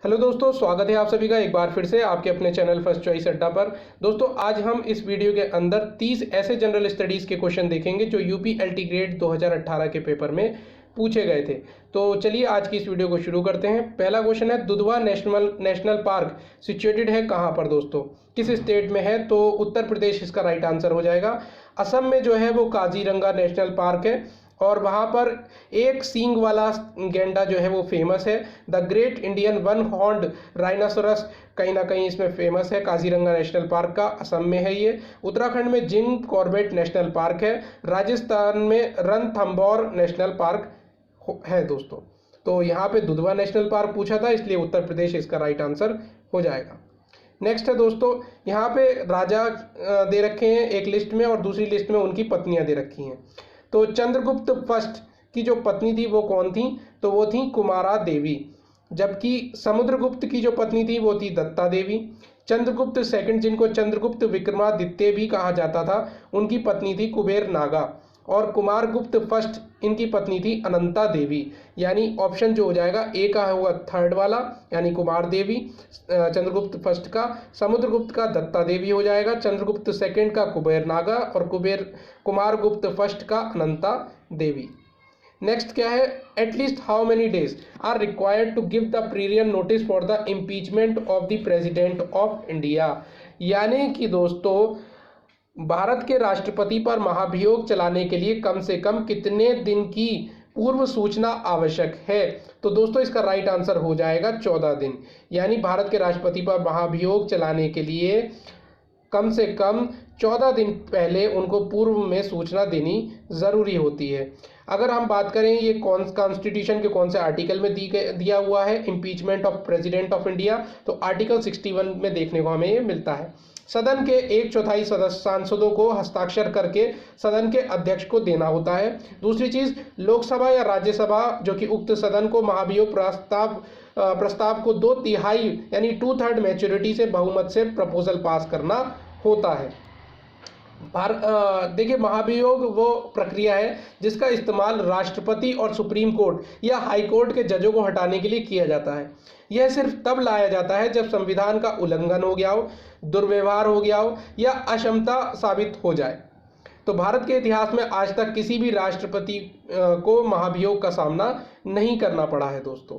Hello दोस्तों, स्वागत है आप सभी का एक बार फिर से आपके अपने चैनल फर्स्ट चॉइस अड्डा पर। दोस्तों, आज हम इस वीडियो के अंदर 30 ऐसे जनरल स्टडीज़ के क्वेश्चन देखेंगे जो यूपी एलटी ग्रेड 2018 के पेपर में पूछे गए थे। तो चलिए आज की इस वीडियो को शुरू करते हैं। पहला क्वेश्चन है, दुधवा नेशनल पार्क सिचुएटेड है कहाँ पर दोस्तों, किस स्टेट में है? तो उत्तर प्रदेश इसका राइट आंसर हो जाएगा। असम में जो है वो काजीरंगा नेशनल पार्क है और वहाँ पर एक सींग वाला गैंडा जो है वो फेमस है। The great Indian one horned rhinoceros कहीं ना कहीं इसमें फेमस है। काजीरंगा नेशनल पार्क का असम में है ये। उत्तराखंड में जिम कॉर्बेट नेशनल पार्क है। राजस्थान में रणथंभौर नेशनल पार्क है दोस्तों। तो यहाँ पे दुधवा नेशनल पार्क पूछा था, इसलिए उत्तर प्रदेश इसका राइट आंसर हो जाएगा। नेक्स्ट है दोस्तों, यहाँ पे राजा दे रखे हैं एक लिस्ट में और दूसरी लिस्ट में उनकी पत्नियां दे रखी हैं। तो चंद्रगुप्त फर्स्ट की जो पत्नी थी वो कौन थी? तो वो थी कुमारा देवी। जबकि समुद्रगुप्त की जो पत्नी थी वो थी दत्ता देवी। चंद्रगुप्त सेकंड, जिनको चंद्रगुप्त विक्रमादित्य भी कहा जाता था, उनकी पत्नी थी कुबेर नागा। और कुमारगुप्त फर्स्ट, इनकी पत्नी थी अनंता देवी। यानी ऑप्शन जो हो जाएगा ए का होगा थर्ड वाला, यानी कुमार देवी चंद्रगुप्त फर्स्ट का, समुद्रगुप्त का दत्ता देवी हो जाएगा, चंद्रगुप्त सेकंड का कुबेर नागा और कुमारगुप्त फर्स्ट का अनंता देवी। नेक्स्ट क्या है, at least how many days are required to give the prior notice for the impeachment of the president of India. यानी कि दोस्तों, भारत के राष्ट्रपति पर महाभियोग चलाने के लिए कम से कम कितने दिन की पूर्व सूचना आवश्यक है? तो दोस्तों इसका राइट आंसर हो जाएगा 14 दिन। यानी भारत के राष्ट्रपति पर महाभियोग चलाने के लिए कम से कम 14 दिन पहले उनको पूर्व में सूचना देनी ज़रूरी होती है। अगर हम बात करें ये कॉन्स्टिट्यूशन के कौन से आर्टिकल में दिया हुआ है impeachment of president of India, तो आर्टिकल 61 में देखने को हमें ये मिलता है। सदन के 1/4 सांसदों को हस्ताक्षर करके सदन के अध्यक्ष को देना होता है। दूसरी चीज़, लोकसभा या राज्यसभा जो कि उक्त सदन को महाभियोग प्रस्ताव को 2/3 यानी 2/3 मैच्योरिटी से बहुमत से प्रपोजल पास करना होता है। देखिए, महाभियोग वो प्रक्रिया है जिसका इस्तेमाल राष्ट्रपति और सुप्रीम कोर्ट या हाई कोर्ट के जजों को हटाने के लिए किया जाता है। यह सिर्फ तब लाया जाता है जब संविधान का उल्लंघन हो गया हो, दुर्व्यवहार हो गया हो या अक्षमता साबित हो जाए। तो भारत के इतिहास में आज तक किसी भी राष्ट्रपति को महाभियोग का सामना नहीं करना पड़ा है दोस्तों।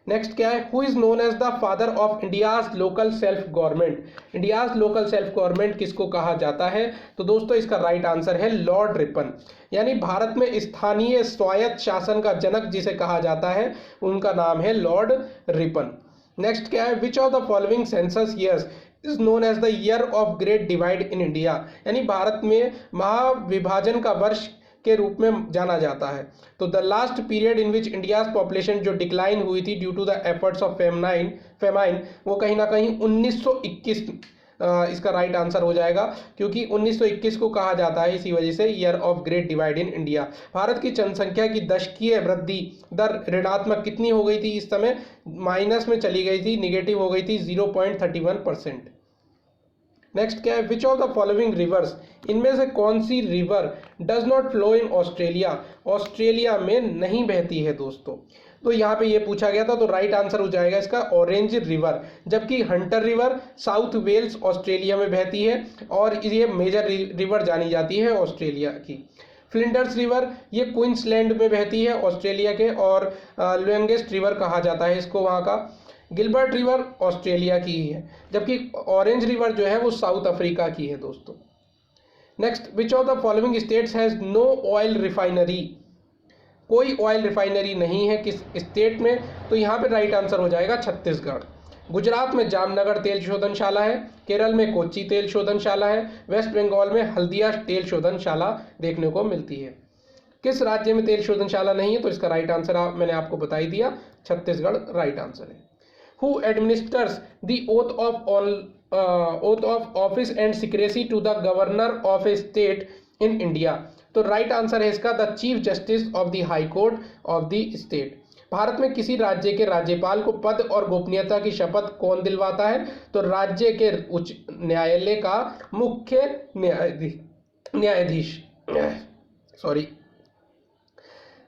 नेक्स्ट क्या है, who is known as the father of India's local self government. India's local self government किसको कहा जाता है? तो दोस्तों इसका राइट आंसर है लॉर्ड रिपन। यानी भारत में स्थानीय स्वायत्त शासन का जनक जिसे कहा जाता है उनका नाम है लॉर्ड रिपन। नेक्स्ट क्या है, which of the following census years is known as the year of great divide in India. यानी भारत में महाविभाजन का वर्ष के रूप में जाना जाता है। तो the last period in which India's population जो डिक्लाइन हुई थी due to the efforts of famine वो कहीं ना कहीं 1921 इसका राइट आंसर हो जाएगा, क्योंकि 1921 को कहा जाता है इसी वजह से year of great divide in India. Bharat की जनसंख्या की दशकीय वृद्धि दर ऋणात्मक कितनी हो गई थी? इस समय माइनस में चली गई थी, निगेटिव हो गई थी 0.31%। नेक्स्ट क्या है, which of the following rivers, इनमें से कौन सी river does not flow in Australia, Australia में नहीं बहती है दोस्तों। तो यहाँ पे ये पूछा गया था, तो राइट आंसर हो जाएगा इसका ऑरेंज रिवर। जबकि Hunter River South Wales Australia में बहती है और ये मेजर रिवर जानी जाती है ऑस्ट्रेलिया की। फ्लिंडर्स रिवर ये क्वींसलैंड में बहती है ऑस्ट्रेलिया के और लॉन्गेस्ट रिवर कहा जाता है इसको वहाँ का। गिलबर्ट रिवर ऑस्ट्रेलिया की ही है, जबकि ऑरेंज रिवर जो है वो साउथ अफ्रीका की है दोस्तों। Next, which of the following states has no oil refinery. कोई ऑयल रिफाइनरी नहीं है किस स्टेट में? तो यहाँ पे राइट आंसर हो जाएगा छत्तीसगढ़। गुजरात में जामनगर तेल शोधनशाला है, केरल में कोच्चि तेल शोधनशाला है, वेस्ट बंगाल में हल्दिया तेल शोधनशाला देखने को मिलती है। किस राज्य में तेल शोधनशाला नहीं है? तो इसका राइट आंसर मैंने आपको बता ही दिया, छत्तीसगढ़ राइट आंसर है। Who administers the oath of office and secrecy to the governor of a state in India? तो राइट आंसर है इसका the chief justice of the high court of the state. Bharat में किसी राज्य के राज्यपाल को पद और गोपनीयता की शपथ कौन दिलवाता है? तो राज्य के उच्च न्यायालय का मुख्य न्यायाधीश सॉरी।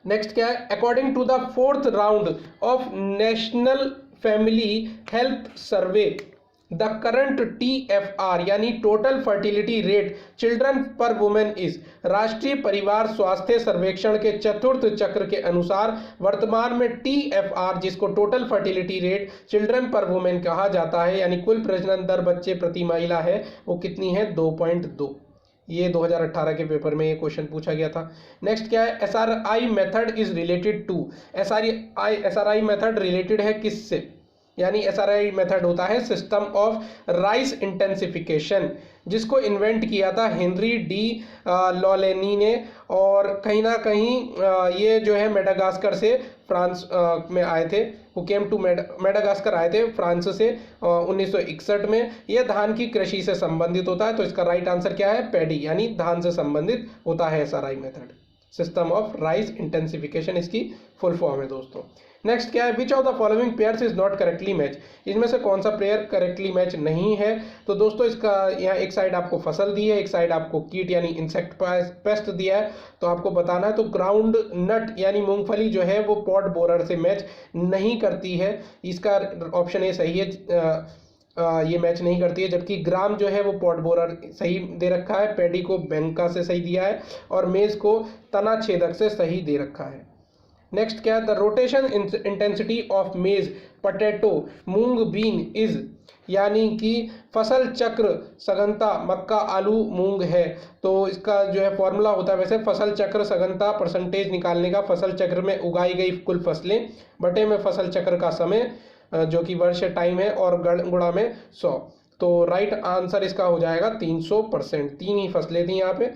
नेक्स्ट क्या है, according to the 4th round of national family health survey the current TFR यानी total fertility rate children per women is. राष्ट्रीय परिवार स्वास्थ्य सर्वेक्षण के चतुर्थ चक्र के अनुसार वर्तमान में TFR, जिसको total fertility rate children per women कहा जाता है, यानी कुल प्रजनन दर बच्चे प्रति महिला है, वो कितनी है? 2.2। ये 2018 के पेपर में ये क्वेश्चन पूछा गया था। नेक्स्ट क्या है? SRI method is related to. SRI method related है किससे? यानी SRI मेथड होता है सिस्टम ऑफ राइस इंटेंसिफिकेशन, जिसको इन्वेंट किया था हेनरी डी लॉलेनी ने, और कहीं ना कहीं ये जो है मेडागास्कर से फ्रांस में आए थे। वो केम टू मेडागास्कर आए थे फ्रांस से 1961 में। यह धान की कृषि से संबंधित होता है, तो इसका राइट आंसर क्या है? पैडी, यानी धान से संबंधित होता है SRI method, system of rice intensification इसकी फुल फॉर्म है दोस्तों। नेक्स्ट क्या है? Which of the following pairs is not correctly match. इसमें से कौन सा पेयर करेक्टली मैच नहीं है? तो दोस्तों इसका यहाँ एक साइड आपको फसल दी है, एक साइड आपको कीट यानी इंसेक्ट पेस्ट दिया है, तो आपको बताना है। तो ग्राउंड नट यानी मूंगफली जो है वो पॉड बोरर से मैच नहीं करती है, इसका ऑप्शन ए सही है। ये मैच नहीं करती है। जबकि ग्राम जो है वो पॉड बोरर सही दे रखा है, पैडी को बैंका से सही दिया है, और मेज को तना छेदक से सही दे रखा है। नेक्स्ट क्या है? The rotation intensity of maize potato moong bean is, यानी कि फसल चक्र सघनता मक्का आलू मूंग है। तो इसका जो है फॉर्मूला होता है वैसे फसल चक्र सघनता परसेंटेज निकालने का, फसल चक्र में उगाई गई कुल फसलें बटे में फसल चक्र का समय जो कि वर्ष टाइम है, और गुणा में 100। तो राइट आंसर इसका हो जाएगा 300%। 3 ही फसलें थी यहाँ पे,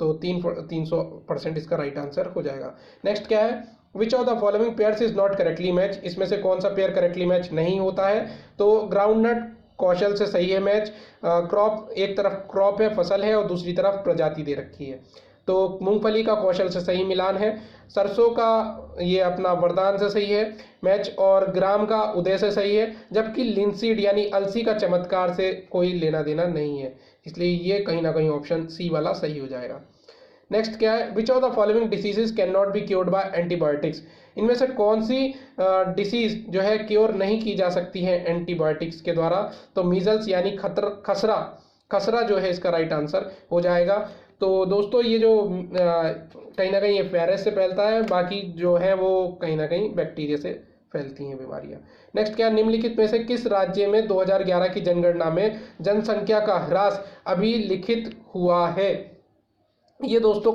तो 300% इसका राइट आंसर हो जाएगा। नेक्स्ट क्या है? Which of the following pairs is not correctly match. इसमें से कौन सा पेयर करेक्टली मैच नहीं होता है? तो ग्राउंडनट कौशल से सही है मैच। क्रॉप, एक तरफ क्रॉप है, फसल है, और दूसरी तरफ प्रजाति दे रखी है, तो मूंगफली का कौशल से सही मिलान है। सरसों का ये अपना वरदान से सही है मैच, और ग्राम का उदय से सही है। जबकि लिंसीड यानी अलसी का चमत्कार से कोई लेना देना नहीं है, इसलिए ये कहीं ना कहीं ऑप्शन सी वाला सही हो जाएगा। नेक्स्ट क्या है? Which of the following diseases can not be cured by antibiotics. इनमें से कौन सी डिसीज जो है क्योर नहीं की जा सकती है एंटीबायोटिक्स के द्वारा? तो मीजल्स यानी खसरा जो है इसका राइट आंसर हो जाएगा। तो दोस्तों ये जो कहीं ना कहीं ये वायरस से फैलता है, बाकी जो है वो कहीं ना कहीं बैक्टीरिया से फैलती हैं बीमारियां। नेक्स्ट क्या? निम्नलिखित में से किस राज्य में 2011 की जनगणना में जनसंख्या का ह्रास अभिलिखित हुआ है? ये दोस्तों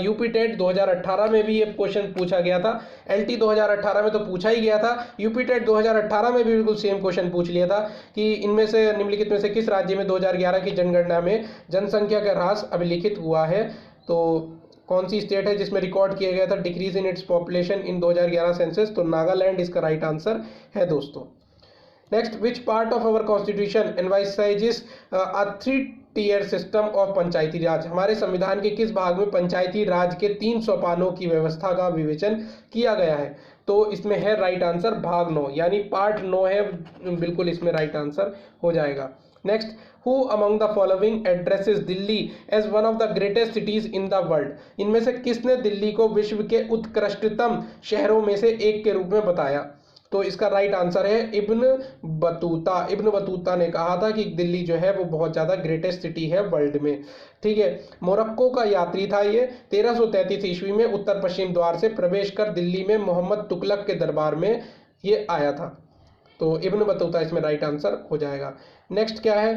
यूपी टेट 2018 में भी ये क्वेश्चन पूछा गया था। LT 2018 में तो पूछा ही गया था, यूपी टेट 2018 में भी बिल्कुल सेम क्वेश्चन पूछ लिया था कि इनमें से निम्नलिखित में से किस राज्य में 2011 की जनगणना में जनसंख्या का ह्रास अभिलिखित हुआ है। तो कौन सी स्टेट है जिसमें रिकॉर्ड किया गया था decrease in its population in 2011 census? तो नागालैंड इसका राइट आंसर है दोस्तों। Next, which part of our constitution envisages a 3-tier system of panchayati raj. हमारे संविधान के किस भाग में पंचायती राज के 3 सोपानों की व्यवस्था का विवेचन किया गया है? तो इसमें है राइट आंसर भाग 9, यानी पार्ट 9 है, बिल्कुल इसमें राइट आंसर हो जाएगा। Next, who among the following addresses Delhi as one of the greatest cities in the world. इनमें से किसने दिल्ली को विश्व के उत्कृष्टतम शहरों में से एक के रूप में बताया? तो इसका राइट आंसर है इब्न बतूता। इब्न बतूता ने कहा था कि दिल्ली जो है वो बहुत ज़्यादा ग्रेटेस्ट सिटी है वर्ल्ड में। ठीक है, मोरक्को का यात्री था ये। 1333 ईस्वी में उत्तर पश्चिम द्वार से प्रवेश कर दिल्ली में मोहम्मद तुगलक के दरबार में ये आया था। तो इब्न बतूता इसमें राइट आंसर हो जाएगा। नेक्स्ट क्या है?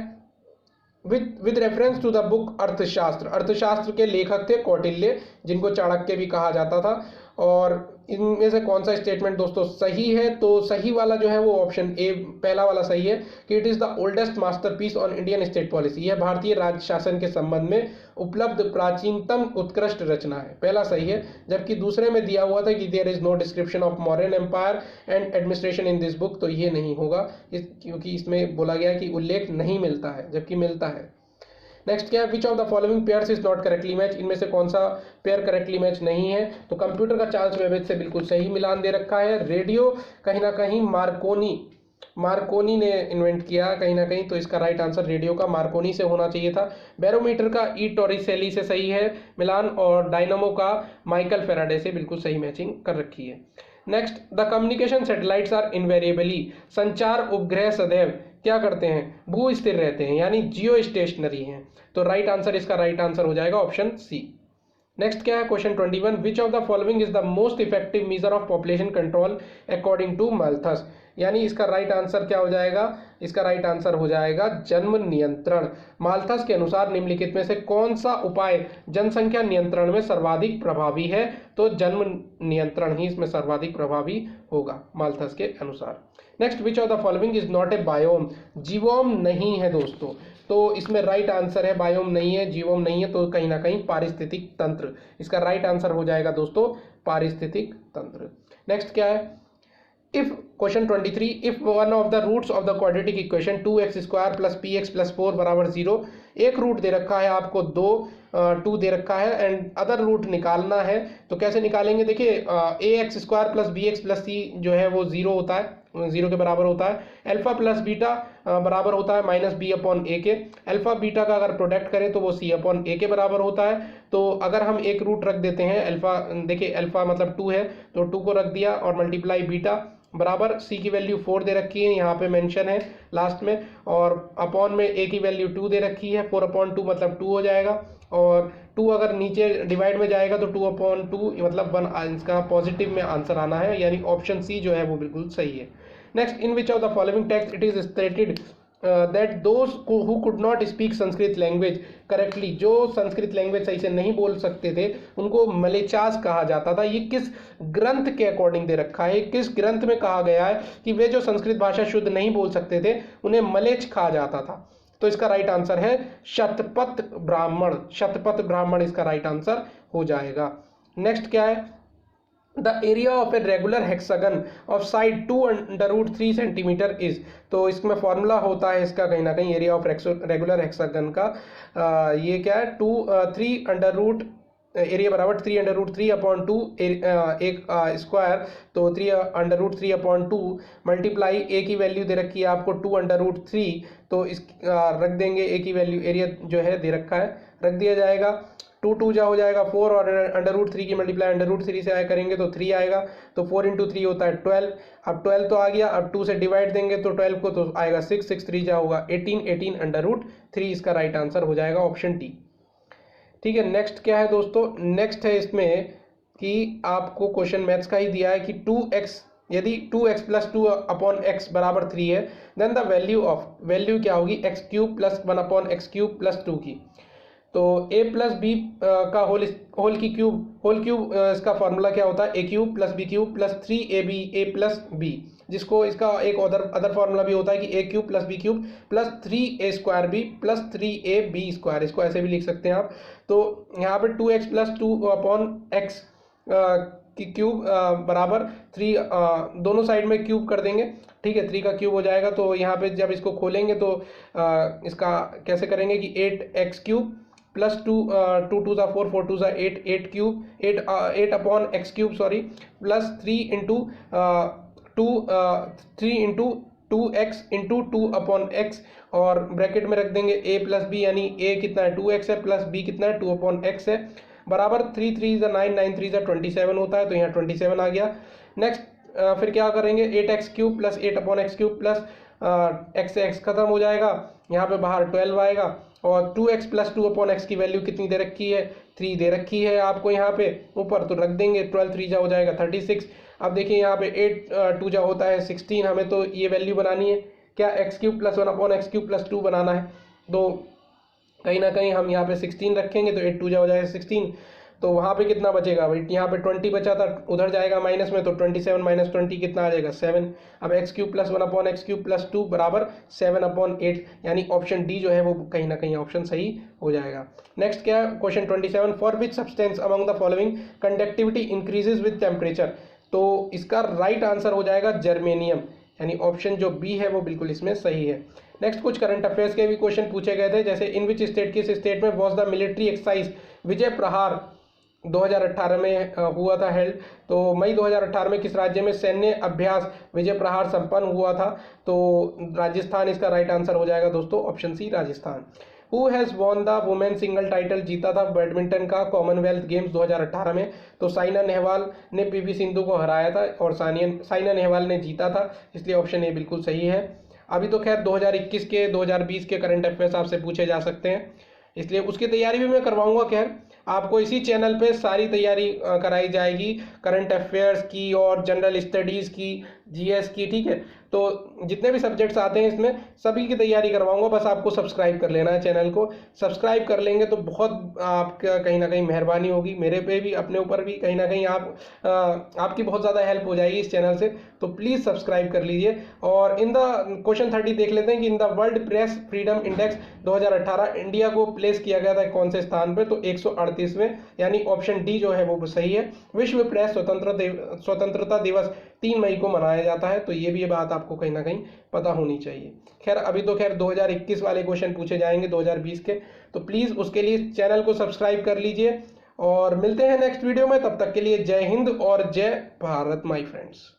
With reference to the book Arthashastra. Arthashastra के लेखक थे कौटिल्य, जिनको चाणक्य भी कहा जाता था। और इनमें से कौन सा स्टेटमेंट दोस्तों सही है? तो सही वाला जो है वो ऑप्शन ए, पहला वाला सही है कि it is the oldest masterpiece on Indian state policy. यह भारतीय राज्य शासन के संबंध में उपलब्ध प्राचीनतम उत्कृष्ट रचना है, पहला सही है। जबकि दूसरे में दिया हुआ था कि there is no description of Mauryan empire and administration in this book, तो ये नहीं होगा क्योंकि इसमें बोला गया कि उल्लेख नहीं मिलता है, जबकि मिलता है। नेक्स्ट क्या है? Which of the following pairs is not correctly match. इनमें से कौन सा पेयर करेक्टली मैच नहीं है? तो कंप्यूटर का चार्ल्स बेबेज से बिल्कुल सही मिलान दे रखा है। रेडियो कहीं ना कहीं मार्कोनी ने इन्वेंट किया कहीं ना कहीं, तो इसका राइट आंसर रेडियो का मार्कोनी से होना चाहिए था। बैरोमीटर का ई टॉरिसेली से सही है मिलान, और डायनामो का माइकल फेराडे से बिल्कुल सही मैचिंग कर रखी है। Next, the communication satellites are invariably, संचार उपग्रह सदैव क्या करते हैं, भू स्थिर रहते हैं, यानी जियो स्टेशनरी हैं। तो राइट आंसर, इसका राइट आंसर हो जाएगा ऑप्शन सी। नेक्स्ट क्या है, question 21, which of the following is the most effective measure of population control according to Malthus, यानी इसका राइट आंसर क्या हो जाएगा, इसका राइट आंसर हो जाएगा जन्म नियंत्रण। माल्थस के अनुसार निम्नलिखित में से कौन सा उपाय जनसंख्या नियंत्रण में सर्वाधिक प्रभावी है, तो जन्म नियंत्रण ही इसमें सर्वाधिक प्रभावी होगा माल्थस के अनुसार। Next, which of the following is not a biome, जीवोम नहीं है दोस्तों, तो इसमें राइट आंसर है बायोम नहीं है, जीवोम नहीं है, तो कहीं ना कहीं पारिस्थितिक तंत्र, इसका राइट आंसर हो जाएगा दोस्तों पारिस्थितिक तंत्र। नेक्स्ट क्या है, if question 23, if one of the roots of the quadratic equation 2x² + px + 4 = 0, एक रूट दे रखा है आपको 2 दे रखा है एंड अदर रूट निकालना है, तो कैसे निकालेंगे, देखिए ax² + bx + c जो है वो 0 होता है, 0 के बराबर होता है। अल्फा प्लस बीटा बराबर होता है -b/a के। अल्फा बीटा का अगर प्रोडक्ट करें तो वो c/a के बराबर होता है। तो अगर हम एक रूट रख देते हैं अल्फा, देखिए अल्फा मतलब 2 है तो 2 को रख दिया और मल्टीप्लाई बीटा बराबर c की वैल्यू 4 दे रखी है, यहाँ पे मेंशन है लास्ट में, और अपॉन में a की वैल्यू 2 दे रखी है, 4/2 मतलब 2 हो जाएगा, और 2 अगर नीचे डिवाइड में जाएगा तो 2/2 मतलब 1, इसका पॉजिटिव में आंसर आना है, यानी ऑप्शन सी जो है वो बिल्कुल सही है। Next, in which of the following text it is stated that those who could not speak Sanskrit language correctly, जो संस्कृत लैंग्वेज सही से नहीं बोल सकते थे उनको मलेचास कहा जाता था। ये किस ग्रंथ के अकॉर्डिंग दे रखा है, किस ग्रंथ में कहा गया है कि वे जो संस्कृत भाषा शुद्ध नहीं बोल सकते थे उन्हें मलेच कहा जाता था, तो इसका राइट आंसर है शतपथ ब्राह्मण, शतपथ ब्राह्मण इसका राइट आंसर हो जाएगा। नेक्स्ट क्या है, the area of a regular hexagon of side 2√3 centimetre is, तो इसमें फॉर्मूला होता है इसका कहीं ना कहीं एरिया ऑफ रेगुलर हेक्सागन का, ये क्या है 3 एरिया बराबर 3√3/2 एक स्क्वायर, तो 3√3/2 मल्टीप्लाई ए की वैल्यू दे रखी है आपको 2√3, तो इस रख देंगे ए की वैल्यू, एरिया जो है दे रखा है रख दिया जाएगा, 2 जा हो जाएगा 4 और √3 की मल्टीप्लाई √3 से आया करेंगे तो 3 आएगा, तो 4 × 3 होता है 12, अब 12 तो आ गया, अब 2 से डिवाइड देंगे तो 12 को तो आएगा 6, 6 3 जा होगा 18, 18 √3 इसका राइट आंसर हो जाएगा ऑप्शन डी। ठीक है, नेक्स्ट क्या है दोस्तों, नेक्स्ट है इसमें कि आपको क्वेश्चन मैथ्स का ही दिया है कि 2x, यदि 2x + 2/x = 3 है, देन द वैल्यू क्या होगी x³ + 1/x³ + 2 की, तो a + b का होल क्यूब इसका फॉर्मूला क्या होता है a³ + b³ + 3ab a + b, जिसको इसका एक अदर फॉर्मूला भी होता है कि a³ + b³ + 3a² + 3ab², इसको ऐसे भी लिख सकते हैं आप। तो यहाँ पे 2x + 2/x की क्यूब बराबर 3, दोनों साइड में क्यूब कर देंगे, ठीक है 3 का क्यूब हो जाएगा, तो यहाँ पे जब इसको खोलेंगे तो इसका कैसे करेंगे कि 8x³ + 2 2 × 4 4 × 8 8/x³ sorry, plus 3 × 2x × 2/x, और ब्रैकेट में रख देंगे a + b, यानी a कितना है 2x है प्लस b कितना है 2/x है, बराबर 3 3 × 9 9 3 × 27 होता है, तो यहाँ 27 आ गया। नेक्स्ट फिर क्या करेंगे 8x³ + 8/x³ प्लस x से x खत्म हो जाएगा, यहाँ पे बाहर 12 आएगा, और 2x + 2/x की वैल्यू कितनी दे रखी है 3 दे रखी है आपको यहाँ पे ऊपर, तो रख देंगे 12 3 जा हो जाएगा 36। अब देखिए यहाँ पे 8 2 जा होता है 16, हमें तो ये वैल्यू बनानी है क्या x³ + 1/x³ + 2 बनाना है, तो कहीं ना कहीं हम यहाँ पे 16 रखेंगे तो 8 2 जा हो जाएगा 16, तो वहाँ पे कितना बचेगा भाई, यहाँ पे 20 बचा था, उधर जाएगा माइनस में, तो 27 - 20 कितना आ जाएगा 7। अब x³ + 1/x³ + 2 बराबर 7/8, यानी ऑप्शन डी जो है वो कहीं ना कहीं ऑप्शन सही हो जाएगा। नेक्स्ट क्या है question 27, for which substance among the following conductivity increases with temperature, तो इसका राइट आंसर हो जाएगा जर्मेनियम, यानी ऑप्शन जो बी है वो बिल्कुल इसमें सही है। नेक्स्ट कुछ करंट अफेयर्स के भी क्वेश्चन पूछे गए थे, जैसे इन विच स्टेट, किस स्टेट में वॉज द मिलिट्री एक्सरसाइज विजय प्रहार 2018 में हुआ था हेल्ड, तो मई 2018 में किस राज्य में सैन्य अभ्यास विजय प्रहार संपन्न हुआ था, तो राजस्थान इसका राइट आंसर हो जाएगा दोस्तों option C Rajasthan. Who has won the women singles title, जीता था बैडमिंटन का कॉमनवेल्थ गेम्स 2018 में। तो साइना नेहवाल ने पीवी सिंधु को हराया था और साइना नेहवाल ने जीता था, इसलिए ऑप्शन ए बिल्कुल सही है। अभी तो खैर 2021 के 2020 के करंट अफेयर्स आपसे पूछे जा सकते हैं, इसलिए उसकी तैयारी भी मैं करवाऊंगा। खैर आपको इसी चैनल पे सारी तैयारी कराई जाएगी, करंट अफेयर्स की और जनरल स्टडीज़ की, जीएस की, ठीक है। तो जितने भी सब्जेक्ट्स आते हैं इसमें सभी की तैयारी करवाऊंगा, बस आपको सब्सक्राइब कर लेना है। चैनल को सब्सक्राइब कर लेंगे तो बहुत आपका कहीं ना कहीं मेहरबानी होगी, मेरे पे भी, अपने ऊपर भी कहीं ना कहीं आपकी बहुत ज़्यादा हेल्प हो जाएगी इस चैनल से। तो प्लीज़ सब्सक्राइब कर लीजिए। और इन द क्वेश्चन 30 देख लेते हैं कि इन the world press freedom index 2018 India को प्लेस किया गया था कौन से स्थान पे, तो 138वें, यानी ऑप्शन डी जो है वो सही है। विश्व प्रेस स्वतंत्रता दिवस 3 मई को मनाया जाता है, तो ये भी बात आपको कहीं ना कहीं पता होनी चाहिए। खैर अभी तो खैर 2021 वाले क्वेश्चन पूछे जाएंगे 2020 के, तो प्लीज़ उसके लिए चैनल को सब्सक्राइब कर लीजिए। और मिलते हैं नेक्स्ट वीडियो में, तब तक के लिए जय हिंद और जय भारत माय फ्रेंड्स।